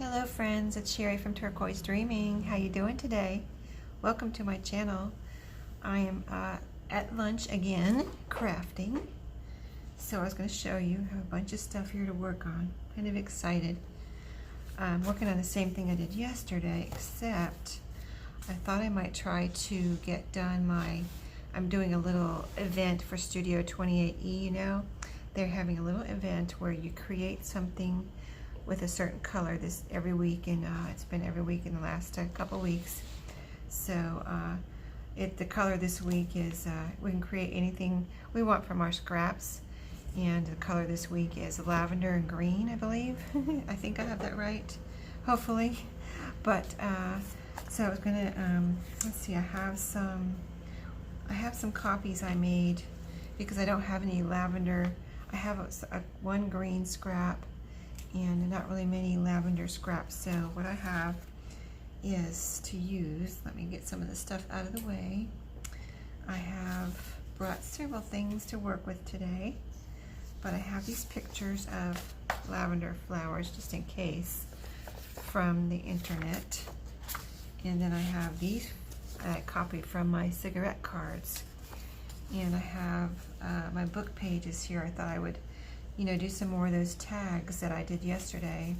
Hello friends, it's Sherry from Turquoise Dreaming. How you doing today? Welcome to my channel. I am at lunch again, crafting. So I was going to show you, I have a bunch of stuff here to work on. Kind of excited. I'm working on the same thing I did yesterday, except I thought I might try to get done I'm doing a little event for Studio 28E, you know. They're having a little event where you create something with a certain color every week, and it's been every week in the last couple weeks. So the color this week is we can create anything we want from our scraps, and the color this week is lavender and green, I believe. I think I have that right, hopefully. But so I was gonna let's see, I have some copies I made because I don't have any lavender. I have one green scrap and not really many lavender scraps. So what I have is to use, let me get some of the stuff out of the way. I have brought several things to work with today, but I have these pictures of lavender flowers just in case from the internet. And then I have these I copied from my cigarette cards. And I have my book pages here. I thought I would, do some more of those tags that I did yesterday.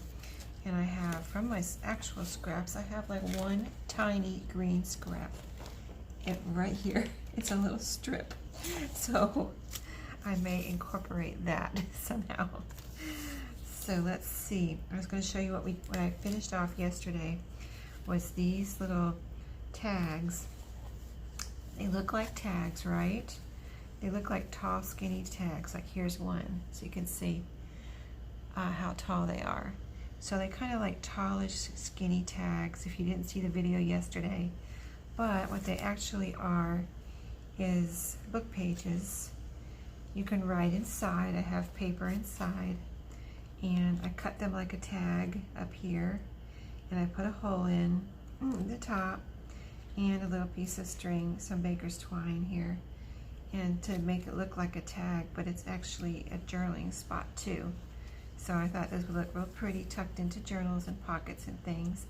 And I have, from my actual scraps, I have like one tiny green scrap. And right here, it's a little strip. So I may incorporate that somehow. So let's see. I was going to show you what I finished off yesterday was these little tags. They look like tags, right? They look like tall, skinny tags. Like here's one, so you can see how tall they are. So they kind of like tallish, skinny tags if you didn't see the video yesterday. But what they actually are is book pages. You can write inside. I have paper inside. And I cut them like a tag up here. And I put a hole in the top and a little piece of string, some baker's twine here, and to make it look like a tag, but it's actually a journaling spot too. So I thought this would look real pretty tucked into journals and pockets and things.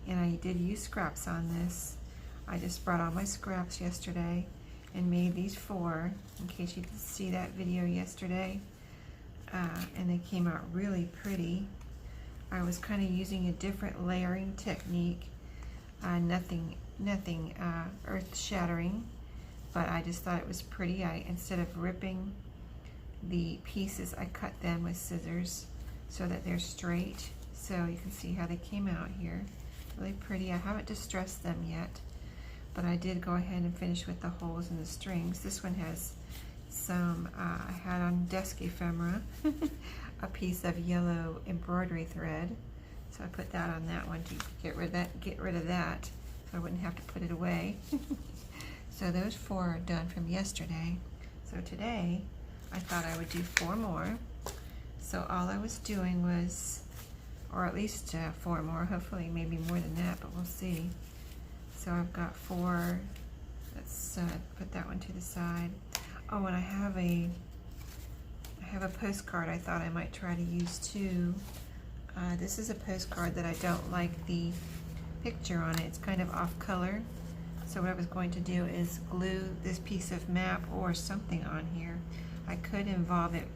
And I did use scraps on this. I just brought all my scraps yesterday and made these 4 in case you didn't see that video yesterday. And they came out really pretty. I was kind of using a different layering technique. Nothing earth-shattering, but I just thought it was pretty. Instead of ripping the pieces, I cut them with scissors so that they're straight. So you can see how they came out here. Really pretty. I haven't distressed them yet, but I did go ahead and finish with the holes in the strings. This one has some, I had on desk ephemera, a piece of yellow embroidery thread. So I put that on that one to get rid of that, so I wouldn't have to put it away. So those 4 are done from yesterday. So today, I thought I would do 4 more. So all I was doing was, or at least 4 more, hopefully maybe more than that, but we'll see. So I've got 4, let's put that one to the side. Oh, and I have a postcard I thought I might try to use too. This is a postcard that I don't like the picture on it. It's kind of off color. So what I was going to do is glue this piece of map or something on here. I could involve it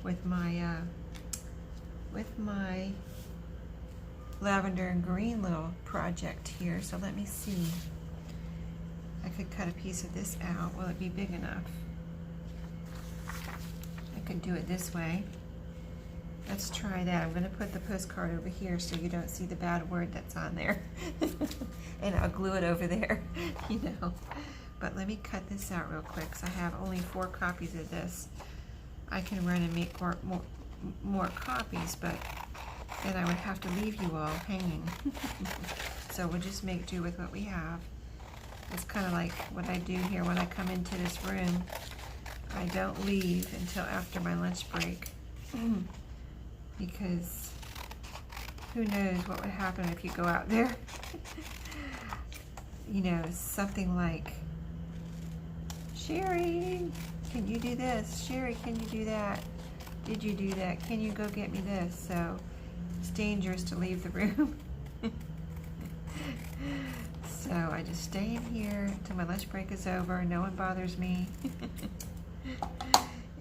with my lavender and green little project here. So let me see. I could cut a piece of this out. Will it be big enough? I could do it this way. Let's try that. I'm going to put the postcard over here so you don't see the bad word that's on there. And I'll glue it over there, But let me cut this out real quick because I have only 4 copies of this. I can run and make more copies, but then I would have to leave you all hanging. So we'll just make do with what we have. It's kind of like what I do here when I come into this room. I don't leave until after my lunch break. Because who knows what would happen if you go out there. Something like, Sherry, can you do this? Sherry, can you do that? Did you do that? Can you go get me this? So It's dangerous to leave the room. So I just stay in here until my lunch break is over. No one bothers me.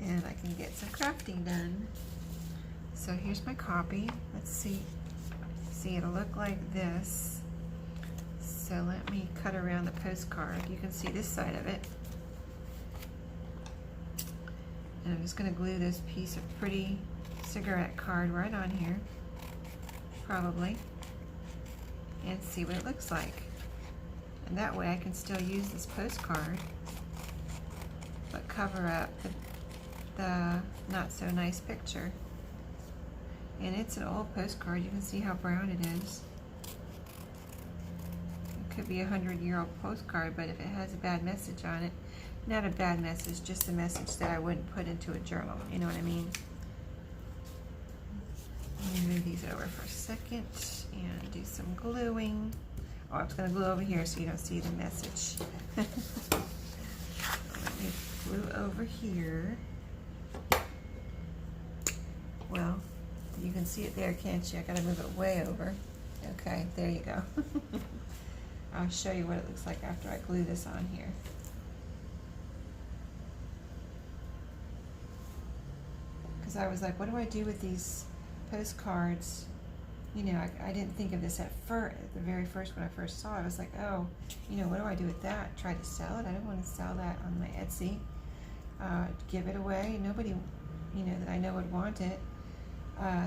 And I can get some crafting done. So here's my copy. Let's see. See, it'll look like this. So let me cut around the postcard. You can see this side of it. And I'm just going to glue this piece of pretty cigarette card right on here, probably, and see what it looks like. And that way I can still use this postcard, but cover up the not so nice picture. And it's an old postcard. You can see how brown it is. It could be a 100-year-old postcard, but if it has a bad message on it, not a bad message, just a message that I wouldn't put into a journal. You know what I mean? Let me move these over for a second and do some gluing. Oh, I'm just going to glue over here so you don't see the message. Let me glue over here. Well, you can see it there, can't you? I got to move it way over. Okay, there you go. I'll show you what it looks like after I glue this on here. Because I was like, what do I do with these postcards? You know, I didn't think of this at the very first when I first saw it. I was like, oh, you know, what do I do with that? Try to sell it? I don't want to sell that on my Etsy. Give it away. Nobody, you know, that I know would want it.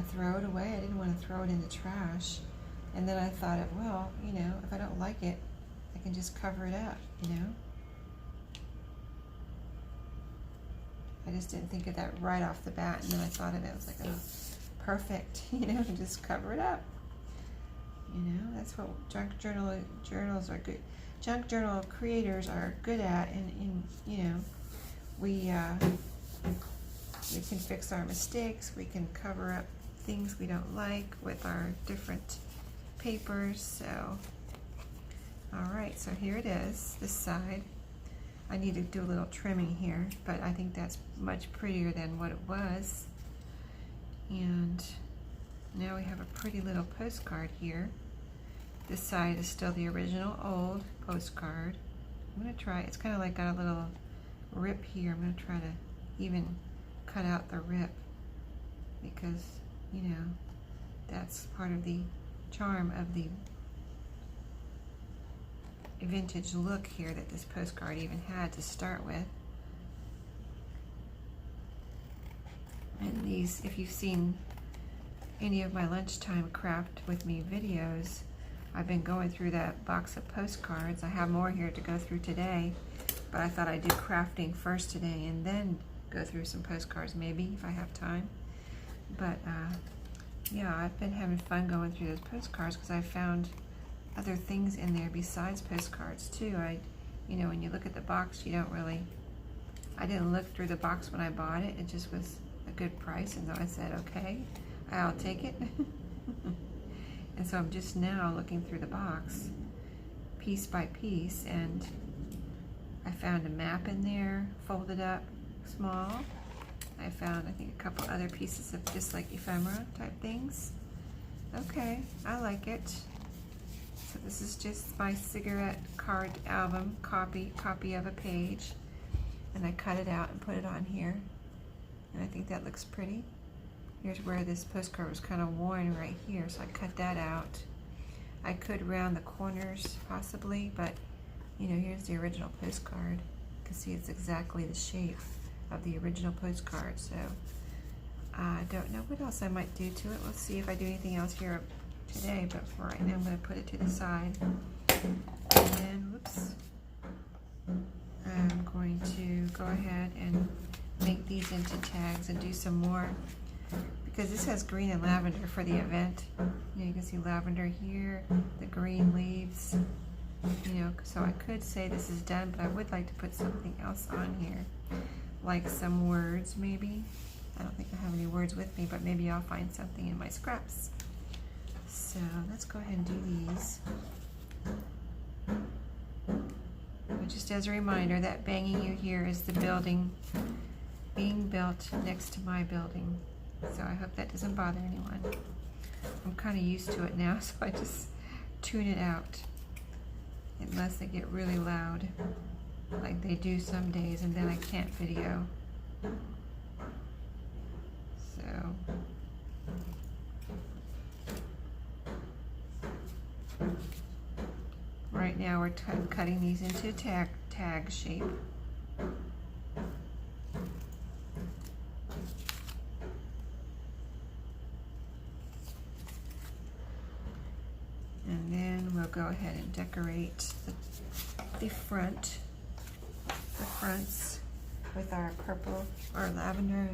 Throw it away. I didn't want to throw it in the trash. And then I thought of, well, you know, if I don't like it, I can just cover it up, you know. I just didn't think of that right off the bat, and then I thought of it. I was like, oh, perfect, you know, just cover it up. You know, that's what junk journals are good. Junk journal creators are good at, and you know, we can fix our mistakes. We can cover up things we don't like with our different papers. So, all right, so here it is, this side. I need to do a little trimming here, but I think that's much prettier than what it was. And now we have a pretty little postcard here. This side is still the original old postcard. I'm gonna try, it's kind of like got a little rip here. I'm gonna try to even cut out the rip because, you know, that's part of the charm of the vintage look here that this postcard even had to start with. And these, if you've seen any of my lunchtime craft with me videos, I've been going through that box of postcards. I have more here to go through today, but I thought I'd do crafting first today and then go through some postcards maybe if I have time. But yeah, I've been having fun going through those postcards because I found other things in there besides postcards too. You know, when you look at the box, you don't really, I didn't look through the box when I bought it. It just was a good price, and so I said, okay, I'll take it. And so I'm just now looking through the box piece by piece, and I found a map in there, folded up small. I found, I think, a couple other pieces of just like ephemera type things. Okay, I like it. So this is just my cigarette card album copy of a page, and I cut it out and put it on here, and I think that looks pretty. Here's where this postcard was kind of worn right here, so I cut that out. I could round the corners possibly, but you know, here's the original postcard. You can see it's exactly the shape of the original postcard. So I don't know what else I might do to it. We'll see if I do anything else here today, but for right now I'm going to put it to the side. And then, whoops, I'm going to go ahead and make these into tags and do some more, because this has green and lavender for the event. You know, you can see lavender here, the green leaves, you know, so I could say this is done, but I would like to put something else on here, like some words maybe. I don't think I have any words with me, but maybe I'll find something in my scraps. So let's go ahead and do these. But just as a reminder, that banging you hear is the building being built next to my building. So I hope that doesn't bother anyone. I'm kind of used to it now, so I just tune it out unless they get really loud, like they do some days, and then I can't video. So right now we're cutting these into tag shape. And then we'll go ahead and decorate the fronts with our purple or lavender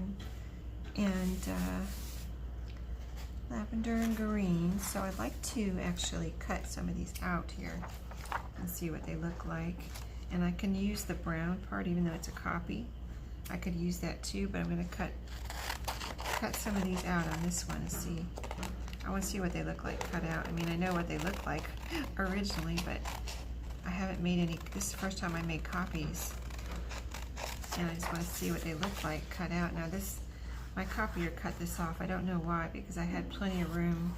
and green. So I'd like to actually cut some of these out here and see what they look like. And I can use the brown part, even though it's a copy. I could use that too, but I'm going to cut some of these out on this one and see. I want to see what they look like cut out. I mean, I know what they look like originally, but I haven't made any. This is the first time I made copies, and I just want to see what they look like cut out. Now my copier cut this off. I don't know why, because I had plenty of room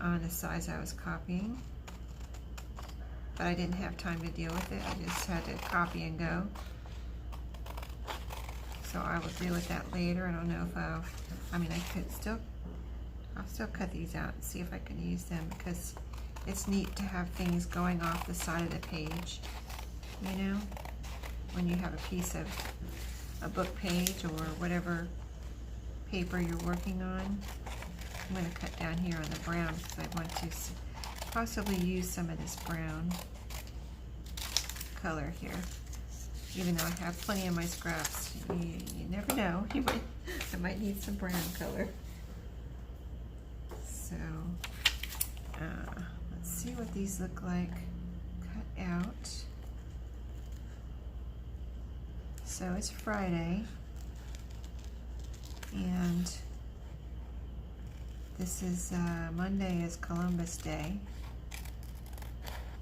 on the size I was copying, but I didn't have time to deal with it. I just had to copy and go. So I will deal with that later. I don't know if I'll still cut these out and see if I can use them, because it's neat to have things going off the side of the page, you know, when you have a piece of a book page or whatever paper you're working on. I'm going to cut down here on the brown because I want to possibly use some of this brown color here. Even though I have plenty of my scraps, you never know. I might need some brown color. So let's see what these look like cut out. So it's Friday, and this is Monday is Columbus Day,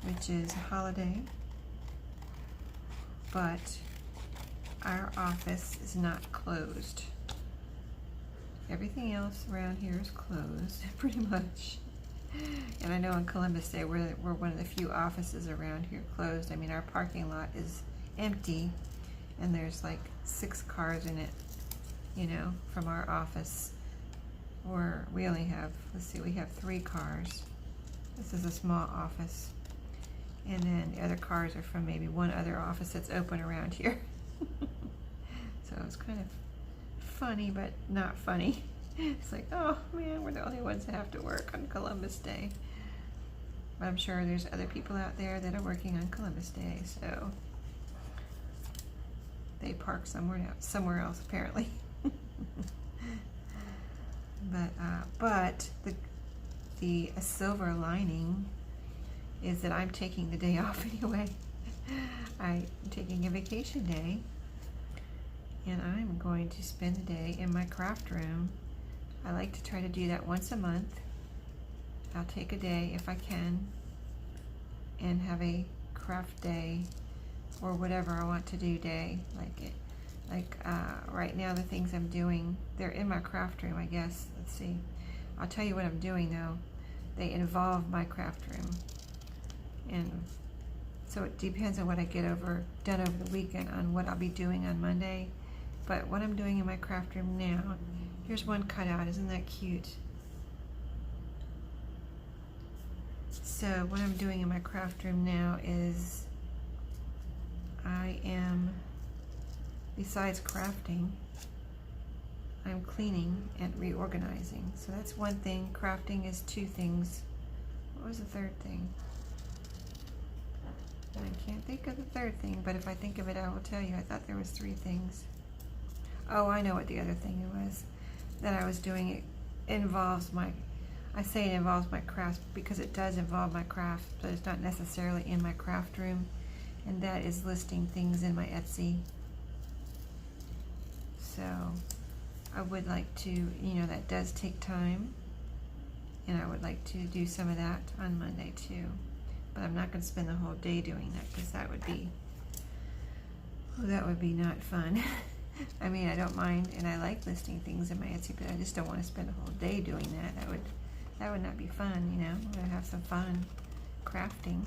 which is a holiday, but our office is not closed. Everything else around here is closed, pretty much. And I know on Columbus Day, we're one of the few offices around here closed. I mean, our parking lot is empty, and there's like 6 cars in it, you know, from our office. Or we only have, let's see, we have 3 cars. This is a small office. And then the other cars are from maybe one other office that's open around here. So it's kind of funny, but not funny. It's like, oh man, we're the only ones that have to work on Columbus Day. But I'm sure there's other people out there that are working on Columbus Day, so they park somewhere else apparently. But the silver lining is that I'm taking the day off anyway. I'm taking a vacation day, and I'm going to spend the day in my craft room. I like to try to do that once a month. I'll take a day if I can and have a craft day or whatever I want to do day. Like right now, the things I'm doing, they're in my craft room, I guess. Let's see. I'll tell you what I'm doing though. They involve my craft room. And so it depends on what I get done over the weekend on what I'll be doing on Monday. But what I'm doing in my craft room now, here's one cut out. Isn't that cute? So what I'm doing in my craft room now is I am, besides crafting, I'm cleaning and reorganizing. So that's one thing. Crafting is 2 things. What was the third thing? I can't think of the third thing, but if I think of it, I will tell you. I thought there was 3 things. Oh, I know what the other thing was that I was doing. It involves I say it involves my craft because it does involve my craft, but it's not necessarily in my craft room, and that is listing things in my Etsy. So I would like to, you know, that does take time, and I would like to do some of that on Monday too. But I'm not going to spend the whole day doing that, because that would be not fun. I mean, I don't mind, and I like listing things in my Etsy, but I just don't want to spend a whole day doing that. That would not be fun, you know. We're gonna have some fun crafting.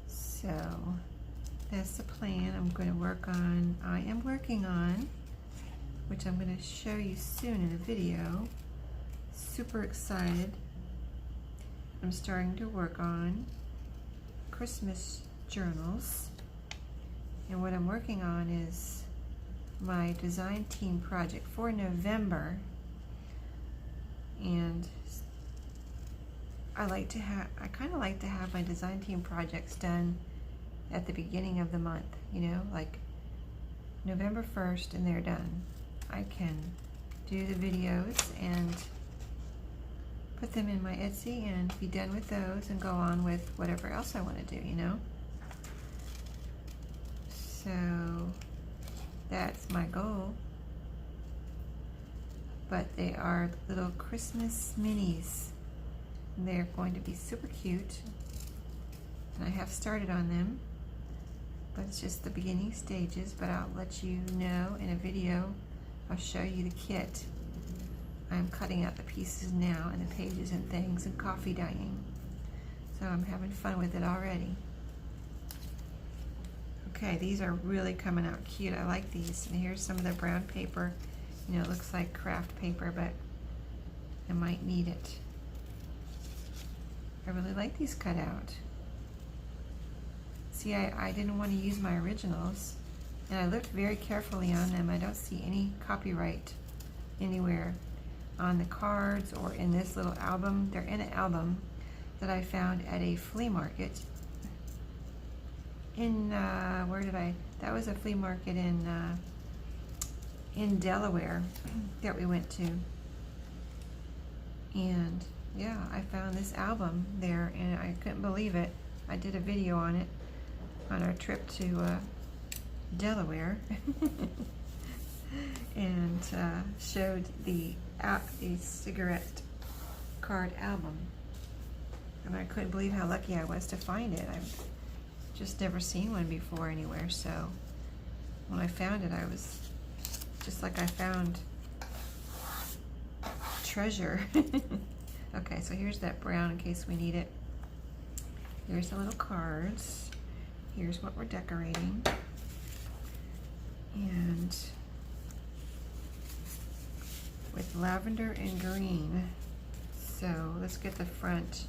So that's the plan I'm going to work on. I am working on, which I'm going to show you soon in a video. Super excited. I'm starting to work on Christmas journals. And what I'm working on is my design team project for November. And I kind of like to have my design team projects done at the beginning of the month, you know, like November 1st, and they're done. I can do the videos and put them in my Etsy and be done with those and go on with whatever else I want to do, you know. So that's my goal. But they are little Christmas minis. And they're going to be super cute. And I have started on them, but it's just the beginning stages. But I'll let you know in a video. I'll show you the kit. I'm cutting out the pieces now and the pages and things and coffee dyeing. So I'm having fun with it already. Okay, these are really coming out cute. I like these. And here's some of the brown paper. You know, it looks like craft paper, but I might need it. I really like these cut out. See, I didn't want to use my originals, and I looked very carefully on them. I don't see any copyright anywhere on the cards or in this little album. They're in an album that I found at a flea market in, that was a flea market in Delaware that we went to. And yeah, I found this album there and I couldn't believe it. I did a video on it on our trip to Delaware and showed the cigarette card album. And I couldn't believe how lucky I was to find it. I've just never seen one before anywhere, so when I found it, I was just like I found treasure. Okay, so here's that brown in case we need it. Here's the little cards. Here's what we're decorating. And with lavender and green. So let's get the front.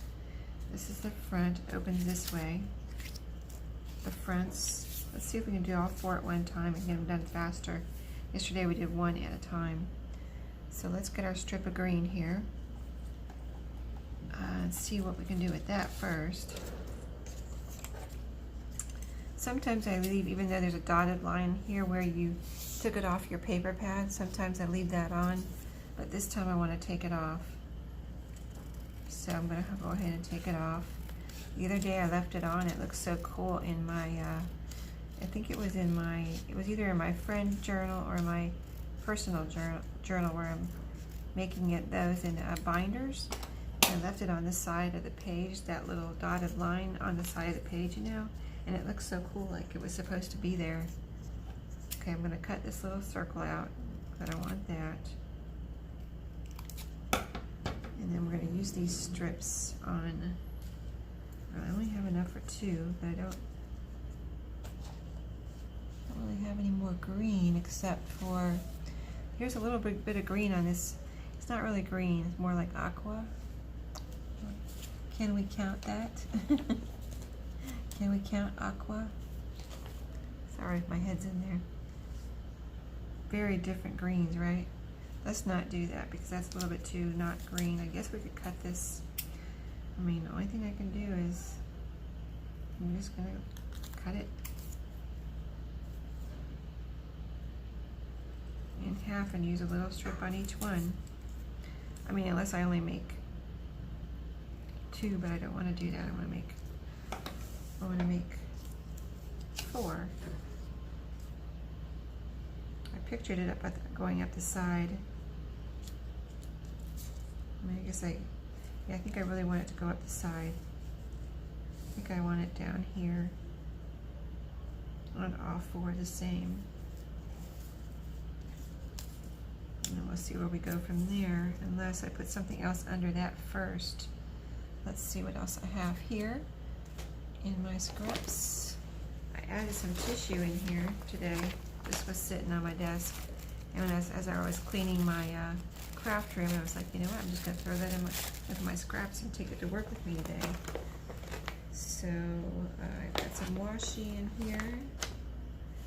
This is the front, opens this way. The fronts, let's see if we can do all four at one time and get them done faster. Yesterday we did one at a time. So let's get our strip of green here. And see what we can do with that first. Sometimes I leave, even though there's a dotted line here where you took it off your paper pad, sometimes I leave that on, but this time I want to take it off. So I'm going to go ahead and take it off. The other day I left it on. It looks so cool in my, I think it was in my, it was either in my friend journal or my personal journal where I'm making those in binders. I left it on the side of the page, that little dotted line on the side of the page, you know, and it looks so cool, like it was supposed to be there. Okay, I'm going to cut this little circle out, but I want that. And then we're going to use these strips on, I only have enough for two, but I don't really have any more green except for, here's a little bit of green on this. It's not really green, it's more like aqua. Can we count that? Can we count aqua? Sorry if my head's in there. Very different greens, right? Let's not do that because that's a little bit too not green. I guess we could cut this. I mean, the only thing I can do is I'm just gonna cut it in half and use a little strip on each one. I mean, unless I only make two, but I don't want to do that. I want to make four. I pictured it going up the side. I mean, I guess I think I really want it to go up the side. I think I want it down here. I want all four the same. And then we'll see where we go from there, unless I put something else under that first. Let's see what else I have here in my scraps. I added some tissue in here today. This was sitting on my desk, and as I was cleaning my craft room, I was like, you know what, I'm just going to throw that in with my scraps and take it to work with me today. So I've got some washi in here.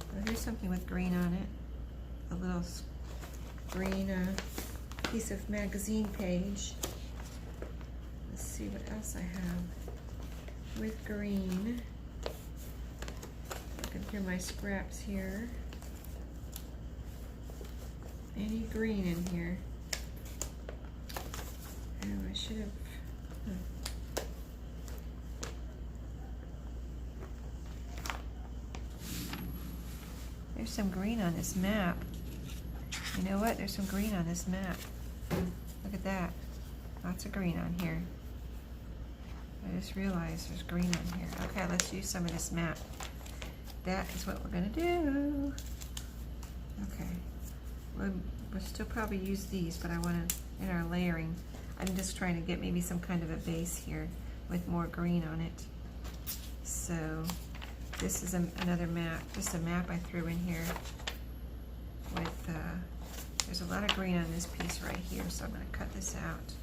Oh, here's something with green on it. A little green piece of magazine page. Let's see what else I have with green. Looking through my scraps here. Any green in here? Oh, I should have. There's some green on this map. You know what? There's some green on this map. Look at that. Lots of green on here. I just realized there's green on here. Okay, let's use some of this map. That is what we're going to do. Okay. We'll still probably use these, but I want to, in our layering, I'm just trying to get maybe some kind of a base here with more green on it. So this is another map, just a map I threw in here with, there's a lot of green on this piece right here, so I'm going to cut this out.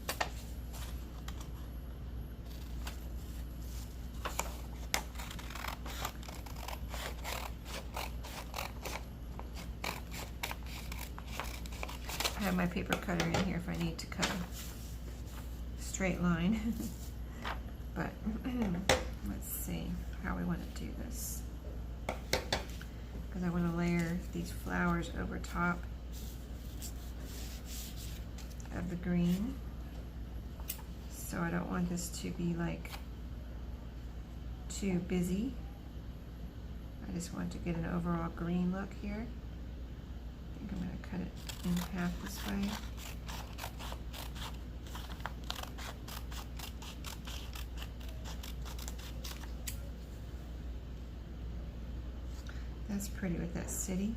I have my paper cutter in here if I need to cut a straight line. But let's see how we want to do this. Because I want to layer these flowers over top of the green. So I don't want this to be like too busy. I just want to get an overall green look here. I think I'm going to cut it in half this way. That's pretty with that city.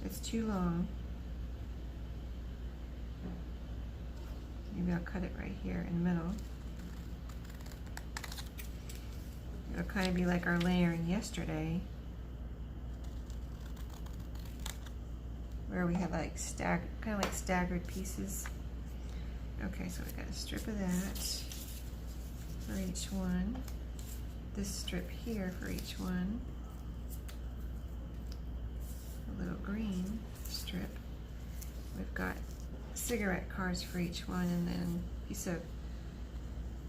It's too long. Maybe I'll cut it right here in the middle. It'll kind of be like our layering yesterday, where we had like kind of like staggered pieces. Okay, so we got a strip of that for each one. This strip here for each one. A little green strip. We've got cigarette cards for each one, and then a piece of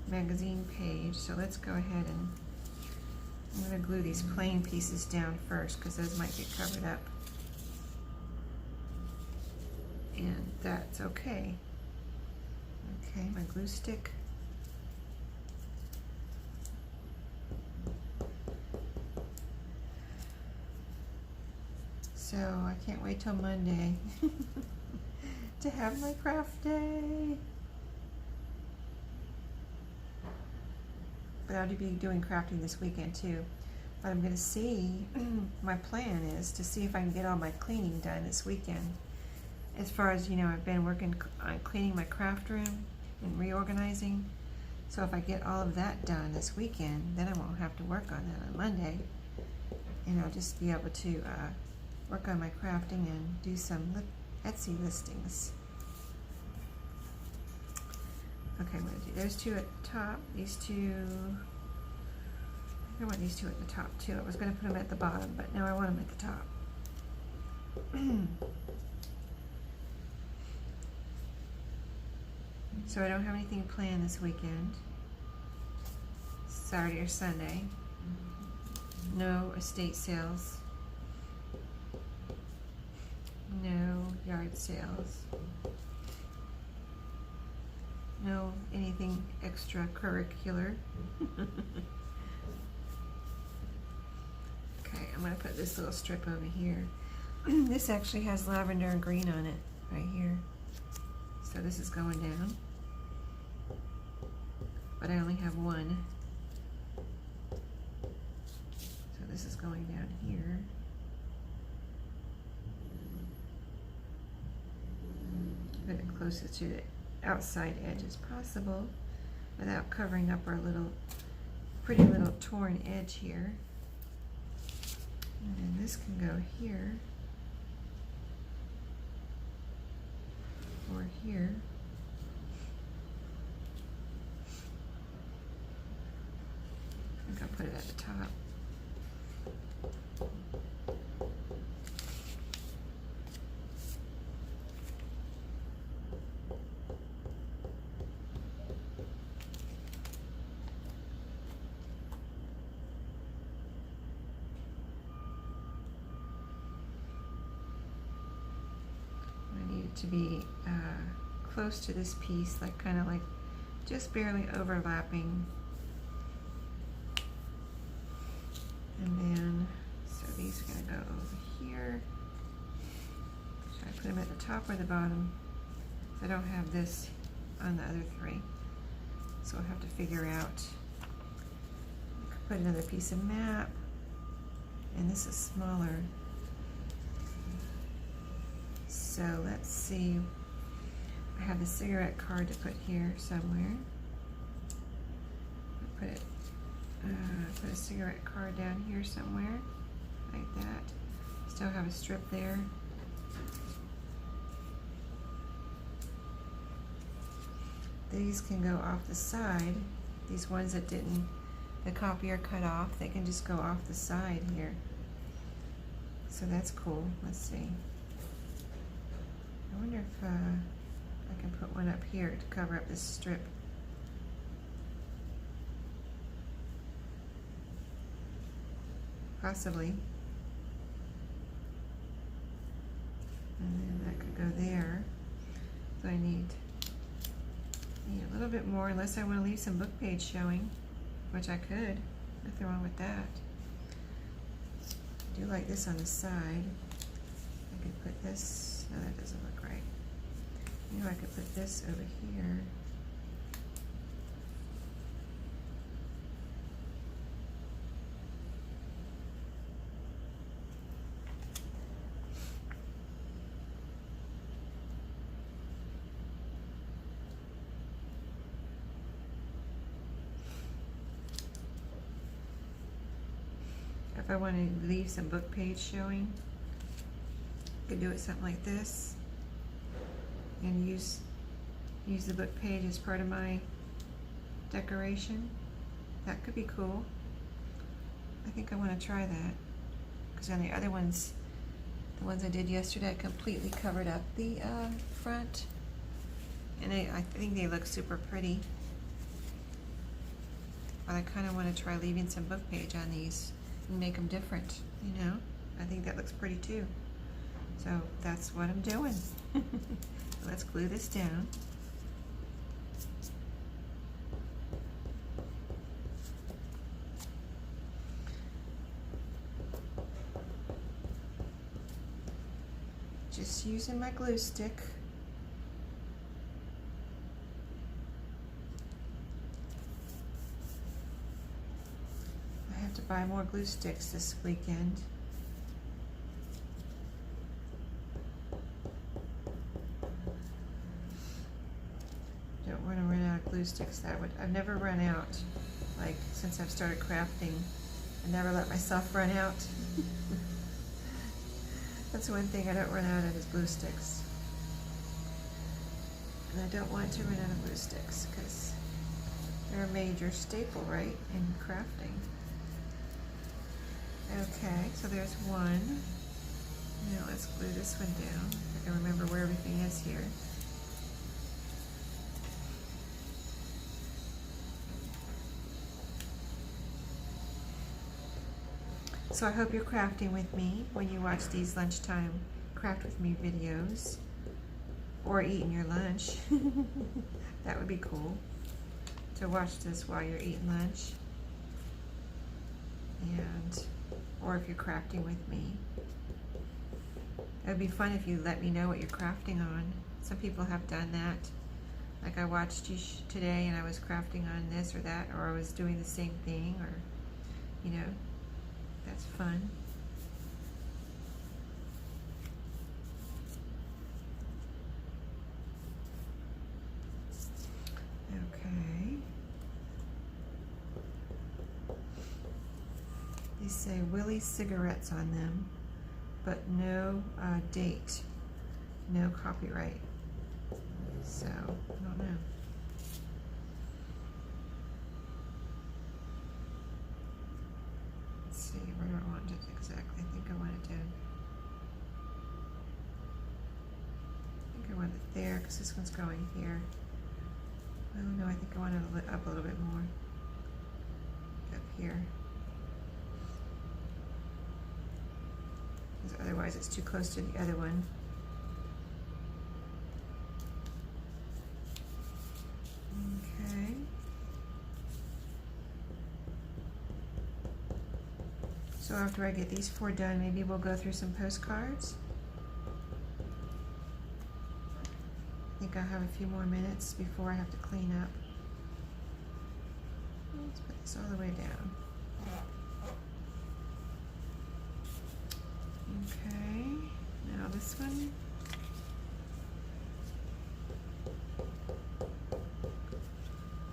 magazine page. So let's go ahead and I'm going to glue these plain pieces down first because those might get covered up. And that's okay. Okay, my glue stick. So I can't wait till Monday to have my craft day. But I'll be doing crafting this weekend too. But I'm going to see, my plan is to see if I can get all my cleaning done this weekend. As far as, you know, I've been working on cleaning my craft room and reorganizing. So if I get all of that done this weekend, then I won't have to work on that on Monday. And I'll just be able to work on my crafting and do some Etsy listings. Okay, I'm going to do those two at the top, these two. I want these two at the top too. I was going to put them at the bottom, but now I want them at the top. So I don't have anything planned this weekend, Saturday or Sunday. No estate sales. No yard sales. No anything extracurricular. Okay, I'm going to put this little strip over here. This actually has lavender and green on it right here. So this is going down. But I only have one. So this is going down here. put it closest to the outside edge as possible without covering up our little pretty little torn edge here. And then this can go here or here. I think I'll put it at the top. To be close to this piece, like kind of like just barely overlapping. And then, so these are going to go over here. Should I put them at the top or the bottom? I don't have this on the other three. So I'll have to figure out. I could put another piece of map. And this is smaller. So let's see, I have the cigarette card to put here somewhere. I'll put a cigarette card down here somewhere, like that. Still have a strip there. These can go off the side. These ones that didn't, the copier cut off, they can just go off the side here. So that's cool. Let's see. I wonder if I can put one up here to cover up this strip. Possibly. And then that could go there. So I need a little bit more, unless I want to leave some book page showing, which I could. Nothing wrong with that. I do like this on the side. I could put this. No, that doesn't look right. You know, I could put this over here. If I want to leave some book page showing, could do it something like this and use the book page as part of my decoration. That could be cool. I think I want to try that, because on the other ones, the ones I did yesterday, I completely covered up the front, and I think they look super pretty. But I kind of want to try leaving some book page on these and make them different, you know? I think that looks pretty too. So that's what I'm doing. Let's glue this down. Just using my glue stick. I have to buy more glue sticks this weekend. Don't want to run out of glue sticks. I've never run out, like since I've started crafting. I never let myself run out. That's one thing I don't run out of is glue sticks. And I don't want to run out of glue sticks because they're a major staple, right, in crafting. Okay, so there's one. Now let's glue this one down. I can remember where everything is here. So I hope you're crafting with me when you watch these lunchtime craft with me videos, or eating your lunch. That would be cool to watch this while you're eating lunch, and or if you're crafting with me. It would be fun if you let me know what you're crafting on. Some people have done that. Like I watched you today and I was crafting on this or that, or I was doing the same thing, or, you know, that's fun. say Willie Cigarettes on them, but no date, no copyright. So, I don't know. Let's see, where do I want it exactly? I think I want it to, there, because this one's going here. Oh no, I think I want it up a little bit more. Up here. Because otherwise it's too close to the other one. Okay. So after I get these 4 done, maybe we'll go through some postcards. I think I have a few more minutes before I have to clean up. Let's put this all the way down. Okay, now this one.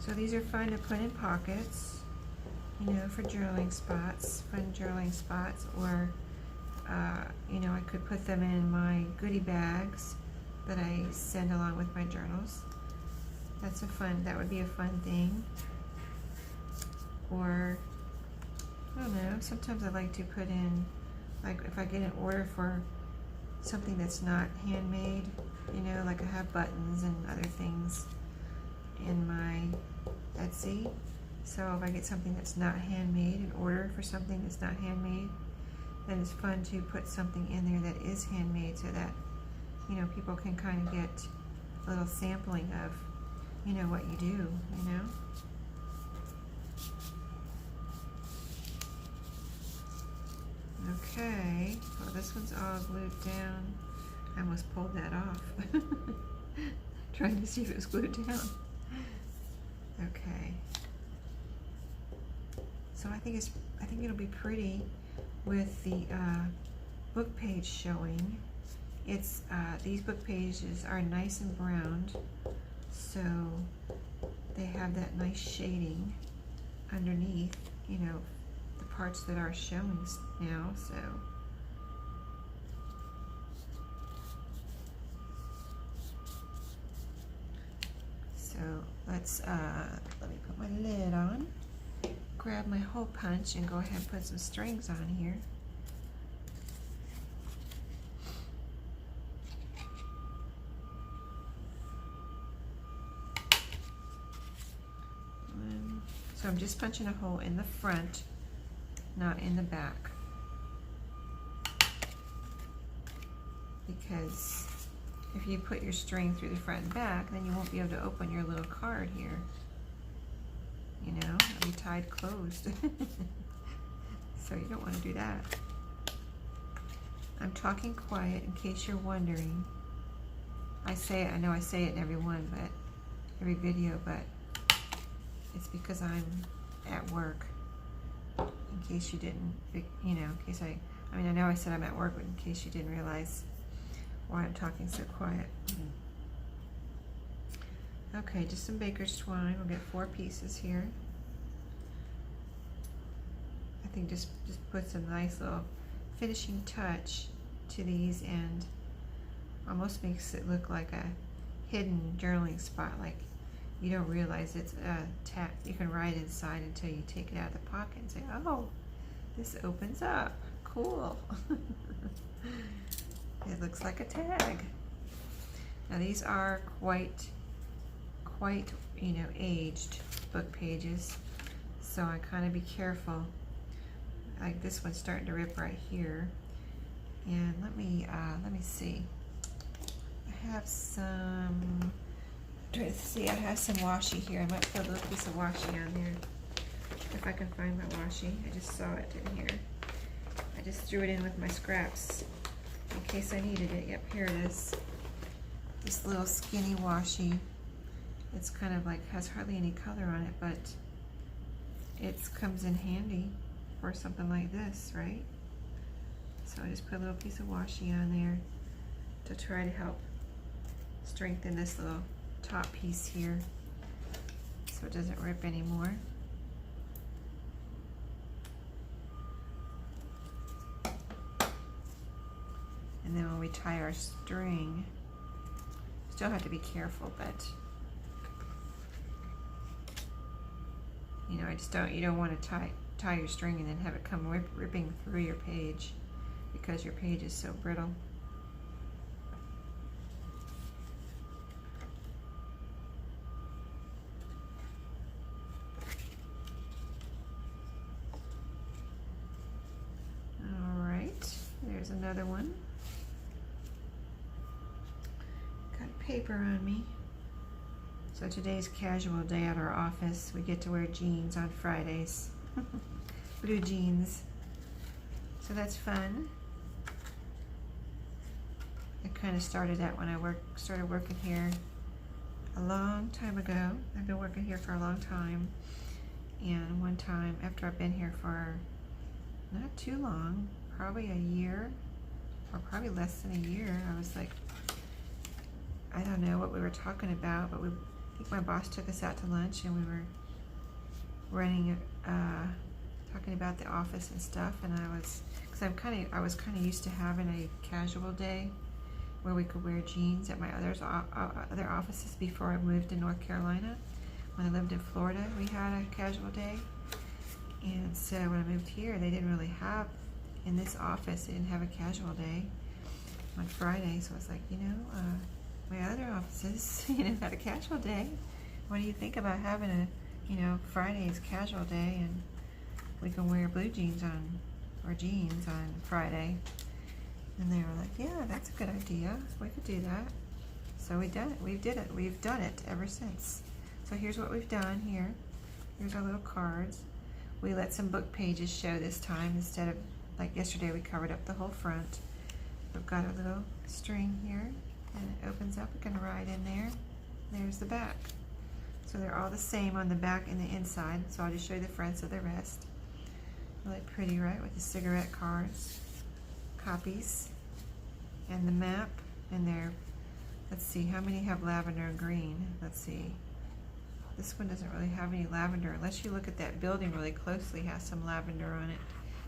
So these are fun to put in pockets, you know, for journaling spots, fun journaling spots, or, you know, I could put them in my goodie bags that I send along with my journals. That would be a fun thing. Or, I don't know, sometimes I like to put in, like if I get an order for something that's not handmade, you know, like I have buttons and other things in my Etsy. So if I get something that's not handmade, an order for something that's not handmade, then it's fun to put something in there that is handmade so that, you know, people can kind of get a little sampling of, you know, what you do, you know. Okay, well this one's all glued down. I almost pulled that off. Trying to see if it was glued down. Okay. So I think it'll be pretty with the book page showing. It's these book pages are nice and browned, so they have that nice shading underneath, you know, the parts that are showing now. So let's let me put my lid on, grab my hole punch, and go ahead and put some strings on here. So I'm just punching a hole in the front, not in the back, because if you put your string through the front and back, then you won't be able to open your little card here. You know, it'll be tied closed. So you don't want to do that. I'm talking quiet in case you're wondering. I know I say it in every one, but every video, but it's because I'm at work. In case you didn't, you know, in case I know I said I'm at work, but in case you didn't realize why I'm talking so quiet. Okay, just some baker's twine. We'll get 4 pieces here. I think just put some nice little finishing touch to these, and almost makes it look like a hidden journaling spot, like you don't realize it's a tag. You can write inside until you take it out of the pocket and say, oh, this opens up. Cool. It looks like a tag. Now these are quite, you know, aged book pages, so I kind of be careful. Like this one's starting to rip right here. And let me see. I have some. Try to see. I have some washi here. I might put a little piece of washi on there if I can find my washi. I just saw it in here. I just threw it in with my scraps in case I needed it. Yep, here it is. This little skinny washi. It's kind of like has hardly any color on it, but it comes in handy for something like this, right? So I just put a little piece of washi on there to try to help strengthen this little top piece here so it doesn't rip anymore. And then when we tie our string, still have to be careful, but you know, you don't want to tie your string and then have it come ripping through your page, because your page is so brittle. There's another one. Got paper on me. So today's casual day at our office. We get to wear jeans on Fridays. Blue jeans. So that's fun. I kind of started that when I started working here a long time ago. I've been working here for a long time. And one time, after I've been here for not too long, probably a year, or probably less than a year, I was like, I don't know what we were talking about, but I think my boss took us out to lunch and we were running, talking about the office and stuff, and I was kind of used to having a casual day where we could wear jeans at my other offices before I moved to North Carolina. When I lived in Florida, we had a casual day, and so when I moved here, they didn't really have, in this office, they didn't have a casual day on Friday, so I was like, you know, my other offices, you know, had a casual day. What do you think about having a, you know, Friday's casual day, and we can wear blue jeans or jeans on Friday? And they were like, yeah, that's a good idea. We could do that. So we did it. We've done it ever since. So here's what we've done here. Here's our little cards. We let some book pages show this time instead of, like yesterday, we covered up the whole front. We've got a little string here, and it opens up. We can write in there. There's the back. So they're all the same on the back and the inside. So I'll just show you the fronts of the rest. Really pretty, right? With the cigarette cards, copies, and the map. And there, let's see, how many have lavender and green? Let's see. This one doesn't really have any lavender, unless you look at that building really closely, it has some lavender on it.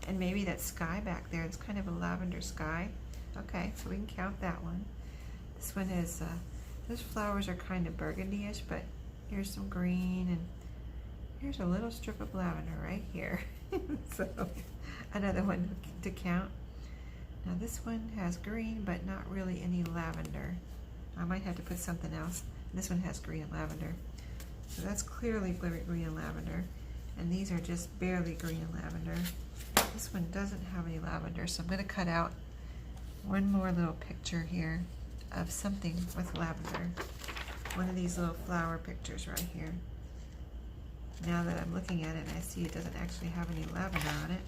And maybe that sky back there, it's kind of a lavender sky. Okay, so we can count that one. This one is, those flowers are kind of burgundy-ish, but here's some green, and here's a little strip of lavender right here. So, another one to count. Now this one has green, but not really any lavender. I might have to put something else. This one has green and lavender. So that's clearly green and lavender. And these are just barely green and lavender. This one doesn't have any lavender, so I'm going to cut out one more little picture here of something with lavender. One of these little flower pictures right here. Now that I'm looking at it, I see it doesn't actually have any lavender on it.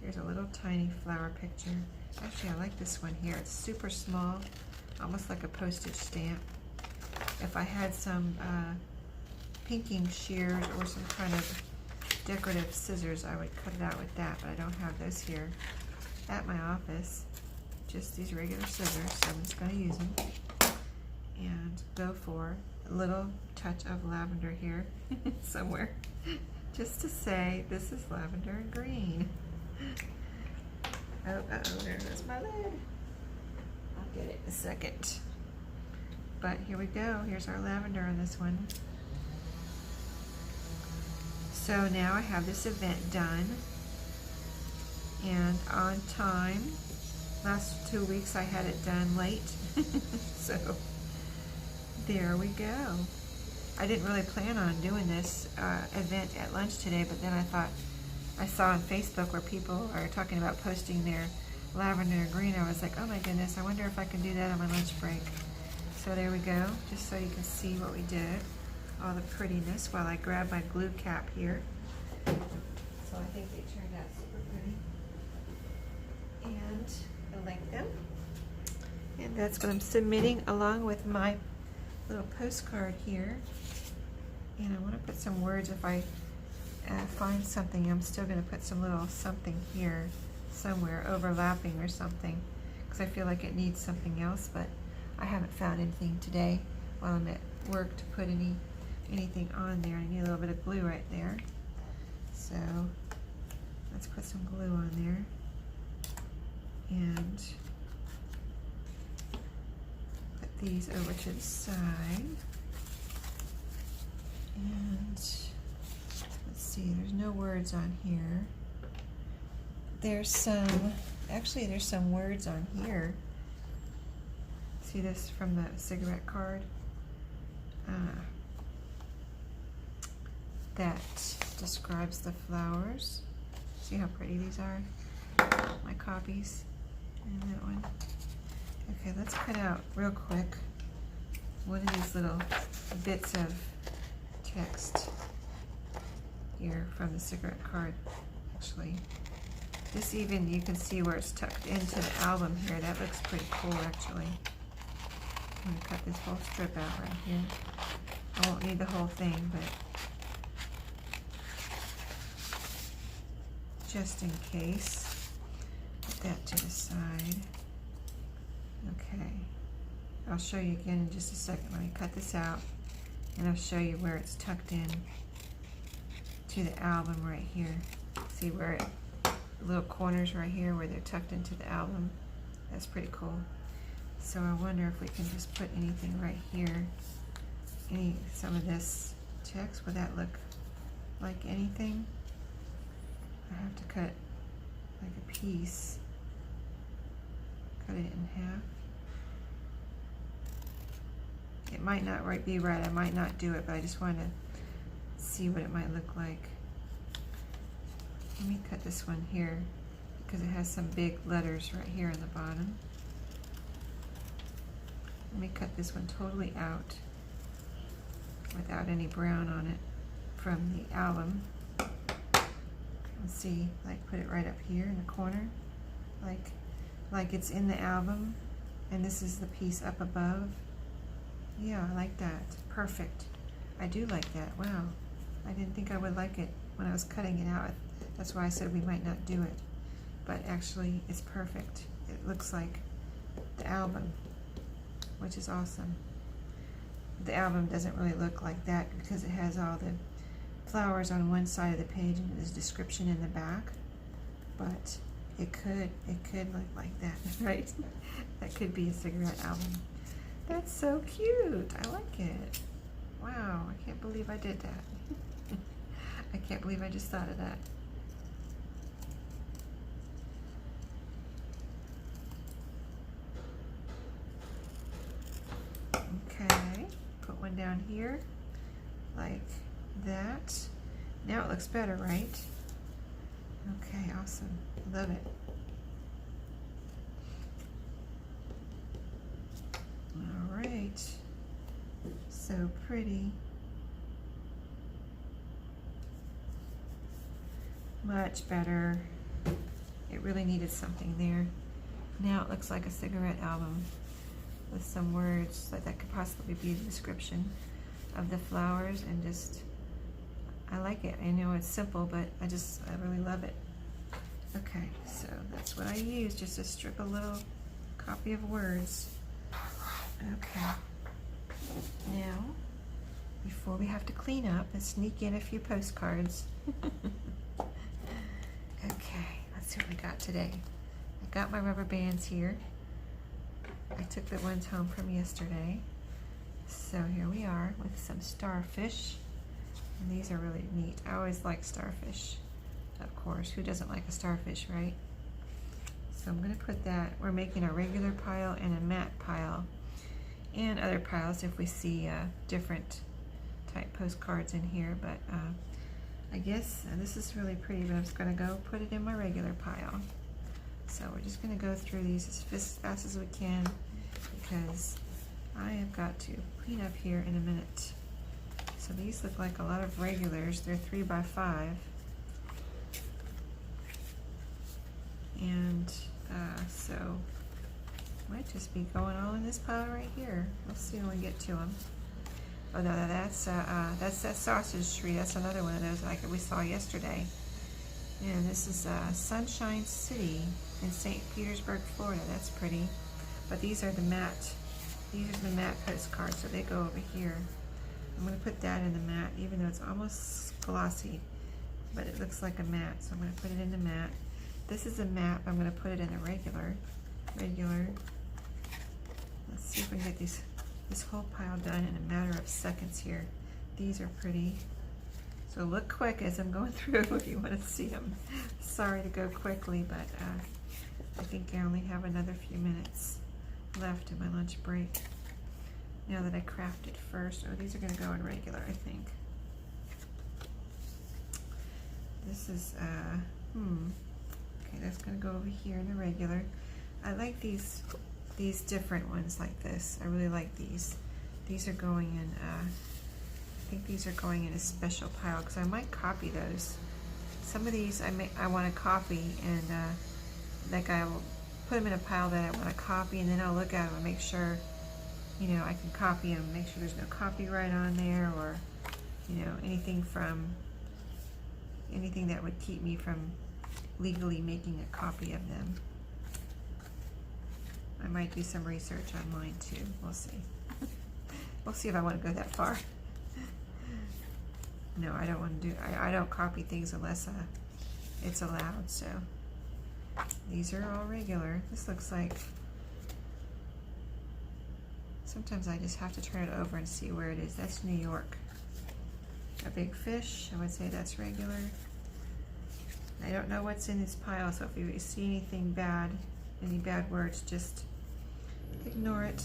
Here's a little tiny flower picture. Actually, I like this one here. It's super small, almost like a postage stamp. If I had some pinking shears or some kind of decorative scissors, I would cut it out with that, but I don't have those here at my office. Just these regular scissors, so I'm just going to use them and go for a little touch of lavender here somewhere, just to say this is lavender and green. Oh, there goes my lid. I'll get it in a second. But here we go. Here's our lavender on this one. So now I have this event done and on time. Last 2 weeks I had it done late. So there we go. I didn't really plan on doing this event at lunch today, but then I thought, I saw on Facebook where people are talking about posting their lavender and green. I was like, oh my goodness, I wonder if I can do that on my lunch break. So there we go, just so you can see what we did. All the prettiness while I grab my glue cap here. So I think they turned out super pretty. And I like them. And that's what I'm submitting along with my little postcard here. And I want to put some words if I find something. I'm still going to put some little something here somewhere overlapping or something because I feel like it needs something else, but I haven't found anything today while I'm at work to put anything on there. I need a little bit of glue right there. So let's put some glue on there. And these over to the side. And let's see, there's no words on here. There's some, actually there's some words on here. See this from the cigarette card? That describes the flowers. See how pretty these are? My copies. And that one. Okay, let's cut out real quick one of these little bits of text here from the cigarette card. Actually, this even, you can see where it's tucked into the album here. That looks pretty cool, actually. I'm going to cut this whole strip out right here. I won't need the whole thing, but just in case, put that to the side. Okay, I'll show you again in just a second. Let me cut this out, and I'll show you where it's tucked in to the album right here. See where it, little corners right here where they're tucked into the album. That's pretty cool. So I wonder if we can just put anything right here. Some of this text, would that look like anything? I have to cut like a piece. Cut it in half. It might not be right. I might not do it, but I just want to see what it might look like. Let me cut this one here because it has some big letters right here in the bottom. Let me cut this one totally out without any brown on it from the album. Let's see, like put it right up here in the corner, like it's in the album, and this is the piece up above. Yeah, I like that. Perfect. I do like that. Wow. I didn't think I would like it when I was cutting it out. That's why I said we might not do it. But actually, it's perfect. It looks like the album, which is awesome. The album doesn't really look like that because it has all the flowers on one side of the page and there's description in the back. But it could look like that, right? That could be a cigarette album. That's so cute. I like it. Wow, I can't believe I did that. I can't believe I just thought of that. Okay, put one down here like that. Now it looks better, right? Okay, awesome. Love it. All right, so pretty. Much better. It really needed something there. Now it looks like a cigarette album with some words that could possibly be the description of the flowers, and just, I like it. I know it's simple, but I really love it. Okay, so that's what I use, just to strip a little copy of words. Okay, now before we have to clean up and sneak in a few postcards. Okay, let's see what we got today. I got my rubber bands here. I took the ones home from yesterday. So here we are with some starfish. And these are really neat. I always like starfish, of course. Who doesn't like a starfish, right? So I'm going to put that, we're making a regular pile and a matte pile, and other piles if we see different type postcards in here. But I guess this is really pretty, but I'm just going to go put it in my regular pile. So we're just going to go through these as fast as we can because I have got to clean up here in a minute. So these look like a lot of regulars. They're 3 by 5. And so might just be going all in this pile right here. We'll see when we get to them. Oh no, that's that sausage tree. That's another one of those like we saw yesterday. And this is Sunshine City in St. Petersburg, Florida. That's pretty. But these are the matte. These are the matte postcards, so they go over here. I'm going to put that in the matte, even though it's almost glossy, but it looks like a matte, so I'm going to put it in the matte. This is a matte. I'm going to put it in the regular. Let's see if we can get this whole pile done in a matter of seconds here. These are pretty. So look quick as I'm going through if you want to see them. Sorry to go quickly, but I think I only have another few minutes left in my lunch break. Now that I crafted first, oh, these are going to go in regular, I think. This is, okay, that's going to go over here in the regular. I like these different ones like this. I really like these. These are going in, I think these are going in a special pile because I might copy those. Some of these I want to copy, and like I will put them in a pile that I want to copy, and then I'll look at them and make sure, you know, I can copy them, make sure there's no copyright on there, or, you know, anything that would keep me from legally making a copy of them. I might do some research online too. We'll see. We'll see if I want to go that far. No, I don't want to do. I don't copy things unless it's allowed. So these are all regular. This looks like. Sometimes I just have to turn it over and see where it is. That's New York. A big fish. I would say that's regular. I don't know what's in this pile, so if you see anything bad, any bad words, just ignore it.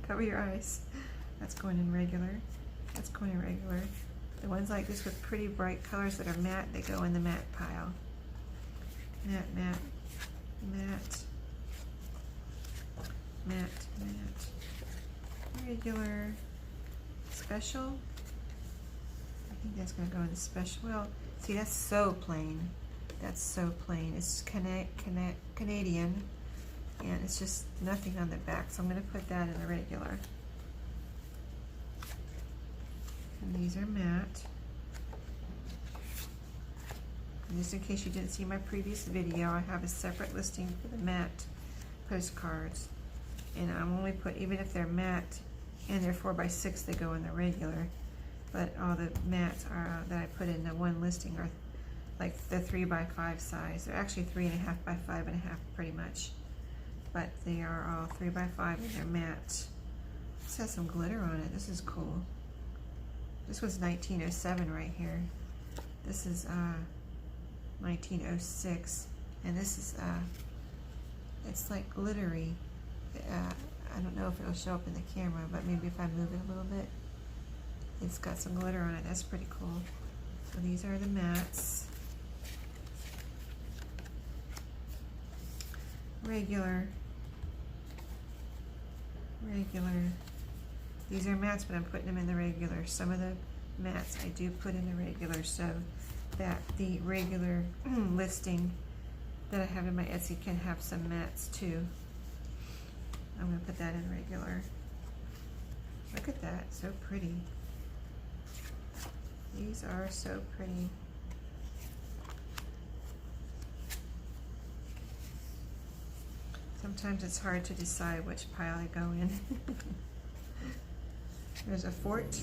Cover your eyes. That's going in regular. That's going in regular. The ones like this with pretty bright colors that are matte, they go in the matte pile. Matte, matte, matte, matte, matte. Regular. Special. I think that's going to go in the special. Well, see, that's so plain. That's so plain. It's Canadian, and it's just nothing on the back, so I'm going to put that in the regular. And these are matte. And just in case you didn't see my previous video, I have a separate listing for the matte postcards, and I'm only put, even if they're matte and they're 4x6, they go in the regular. But all the mattes are that I put in the one listing are like the 3x5 size. They're actually 3.5 by 5.5 pretty much, but they are all 3x5 and they're matte. This has some glitter on it. This is cool. This was 1907 right here. This is 1906, and this is it's like glittery. I don't know if it'll show up in the camera, but maybe if I move it a little bit. It's got some glitter on it. That's pretty cool. So these are the mattes. Regular. Regular. These are mattes, but I'm putting them in the regular. Some of the mattes I do put in the regular, so that the regular listing that I have in my Etsy can have some mattes too. I'm going to put that in regular. Look at that. So pretty. These are so pretty. Sometimes it's hard to decide which pile they go in. There's a fort.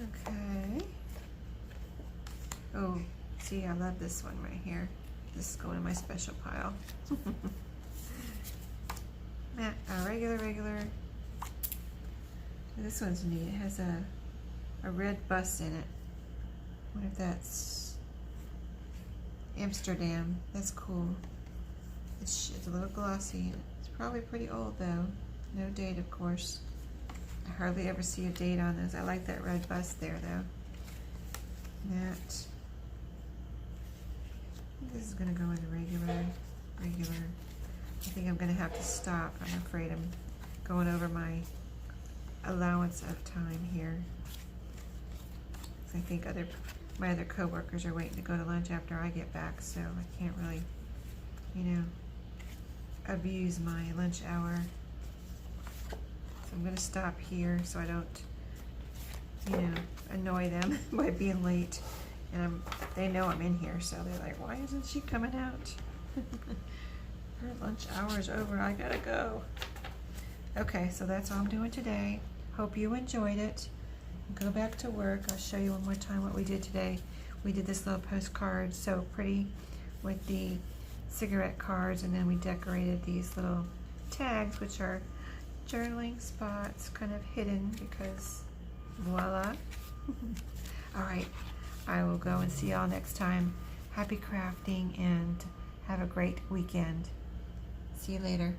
Okay. Oh, see, I love this one right here. This is going in my special pile. Matte, regular. This one's neat. It has a red bus in it. I wonder if that's Amsterdam. That's cool. It's a little glossy. It's probably pretty old though. No date, of course. I hardly ever see a date on those. I like that red bus there though. Matte. This is gonna go in the regular. I think I'm gonna have to stop. I'm afraid I'm going over my allowance of time here. I think my other co-workers are waiting to go to lunch after I get back, so I can't really, you know, abuse my lunch hour. So I'm gonna stop here so I don't, you know, annoy them by being late. And they know I'm in here, so they're like, why isn't she coming out? Her lunch hour is over, I gotta go. Okay, so that's all I'm doing today. Hope you enjoyed it. Go back to work. I'll show you one more time what we did today. We did this little postcard, so pretty with the cigarette cards, and then we decorated these little tags, which are journaling spots, kind of hidden because voila. All right, I will go and see y'all next time. Happy crafting and have a great weekend. See you later.